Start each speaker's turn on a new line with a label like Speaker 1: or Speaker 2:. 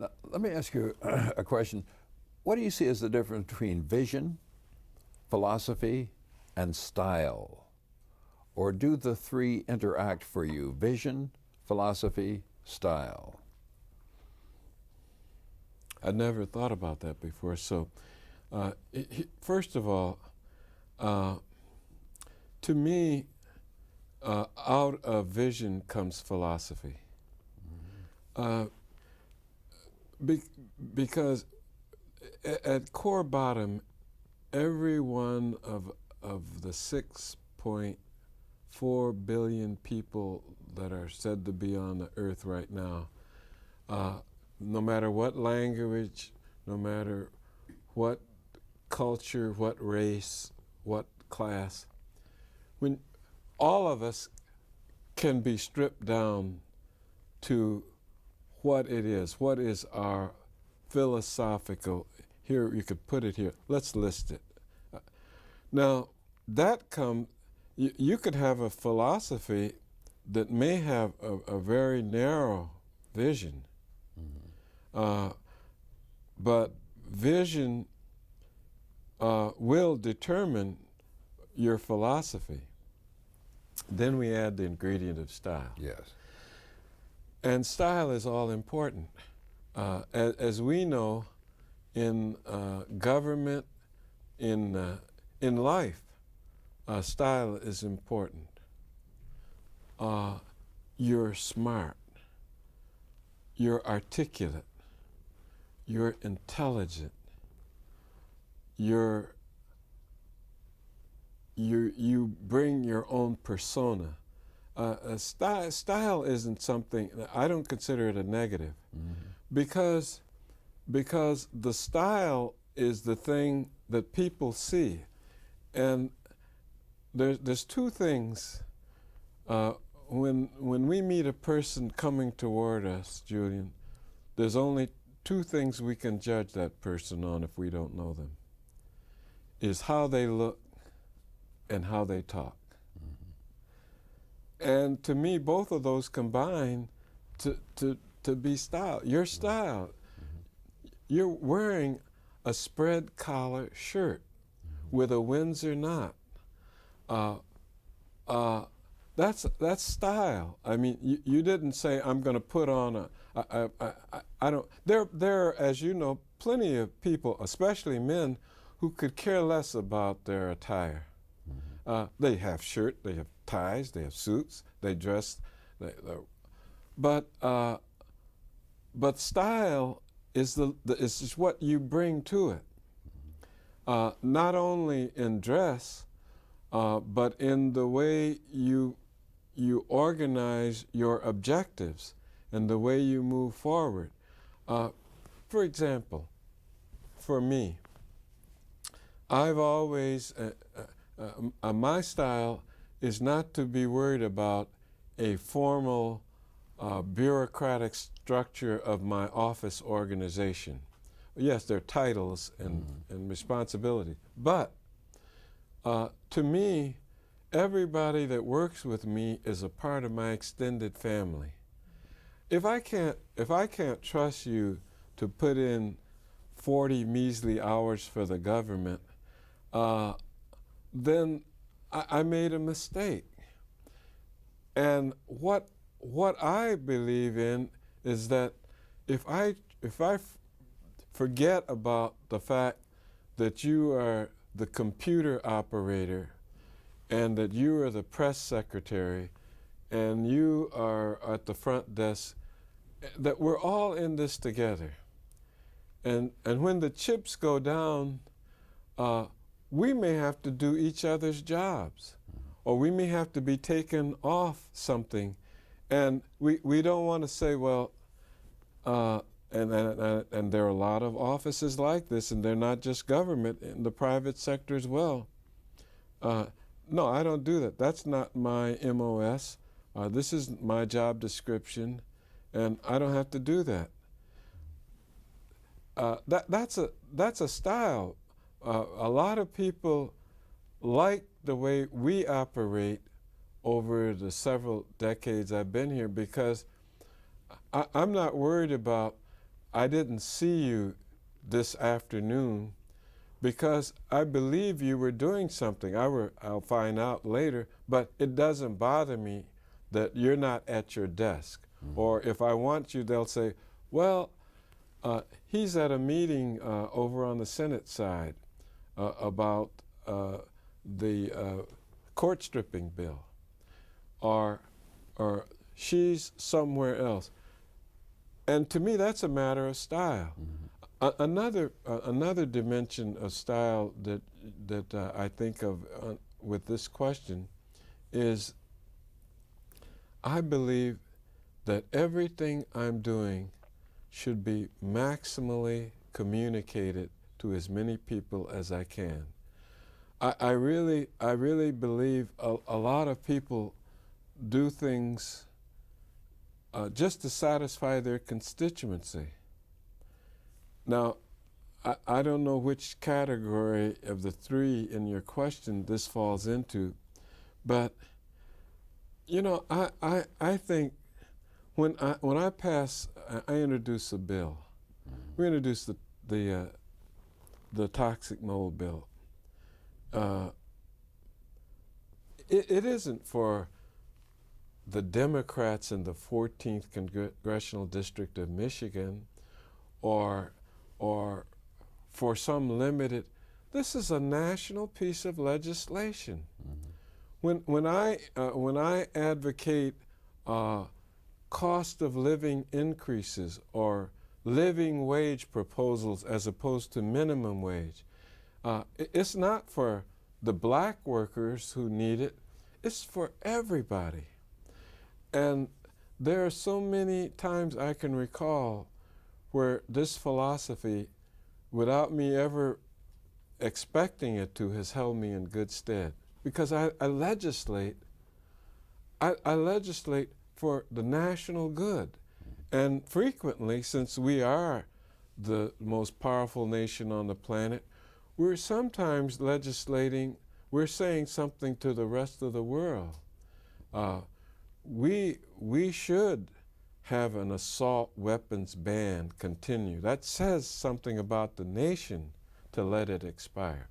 Speaker 1: Now, let me ask you a question. What do you see as the difference between vision, philosophy, and style? Or do the three interact for you? Vision, philosophy, style?
Speaker 2: I never thought about that before. So, first of all, to me, out of vision comes philosophy. Because at core bottom, every one of the 6.4 billion people that are said to be on the earth right now, no matter what language, no matter what culture, what race, what class, when all of us can be stripped down to what it is. What is our philosophical, here you could put it here, let's list it. Now, you could have a philosophy that may have a very narrow vision, but vision will determine your philosophy. Then we add the ingredient of style.
Speaker 1: Yes.
Speaker 2: And style is all important. As we know, in government, in life, style is important. You're smart. You're articulate. You're intelligent. You bring your own persona. Style isn't something, I don't consider it a negative, because the style is the thing that people see. And there's two things. When we meet a person coming toward us, Julian, there's only two things we can judge that person on if we don't know them, is how they look and how they talk. And to me, both of those combine to be style. Your style, you're wearing a spread collar shirt with a Windsor knot. That's style. I mean, you didn't say, I'm going to put on I don't, there are, as you know, plenty of people, especially men, who could care less about their attire. They have shirt, they have ties, they have suits, they dress, but style is is what you bring to it. Not only in dress, but in the way you organize your objectives and the way you move forward. For example, for me, I've always my style is not to be worried about a formal bureaucratic structure of my office organization. Yes, there are titles and responsibility, but to me, everybody that works with me is a part of my extended family. If I can't trust you to put in 40 measly hours for the government, then I made a mistake. And what I believe in is that if I forget about the fact that you are the computer operator and that you are the press secretary and you are at the front desk, that we're all in this together. And when the chips go down, we may have to do each other's jobs, or we may have to be taken off something. And we don't want to say, well, and there are a lot of offices like this, and they're not just government, in the private sector as well. No, I don't do that. That's not my MOS. This is my job description, and I don't have to do that. That's a style. A lot of people like the way we operate over the several decades I've been here, because I'm not worried about I didn't see you this afternoon because I believe you were doing something. I'll find out later, but it doesn't bother me that you're not at your desk. Or if I want you, they'll say, well, he's at a meeting over on the Senate side about the court stripping bill, or she's somewhere else. And to me, that's a matter of style. Another dimension of style that I think of with this question is, I believe that everything I'm doing should be maximally communicated to as many people as I can. I really believe a lot of people do things just to satisfy their constituency. Now, I don't know which category of the three in your question this falls into, but you know, I think when I pass, I introduce a bill. We introduced the toxic mold bill. It isn't for the Democrats in the 14th Congressional District of Michigan, or for some limited. This is a national piece of legislation. When I advocate cost of living increases or living wage proposals as opposed to minimum wage, it's not for the black workers who need it. It's for everybody. And there are so many times I can recall where this philosophy, without me ever expecting it to, has held me in good stead. Because I legislate for the national good. And frequently, since we are the most powerful nation on the planet, we're sometimes legislating, we're saying something to the rest of the world. We should have an assault weapons ban continue. That says something about the nation to let it expire.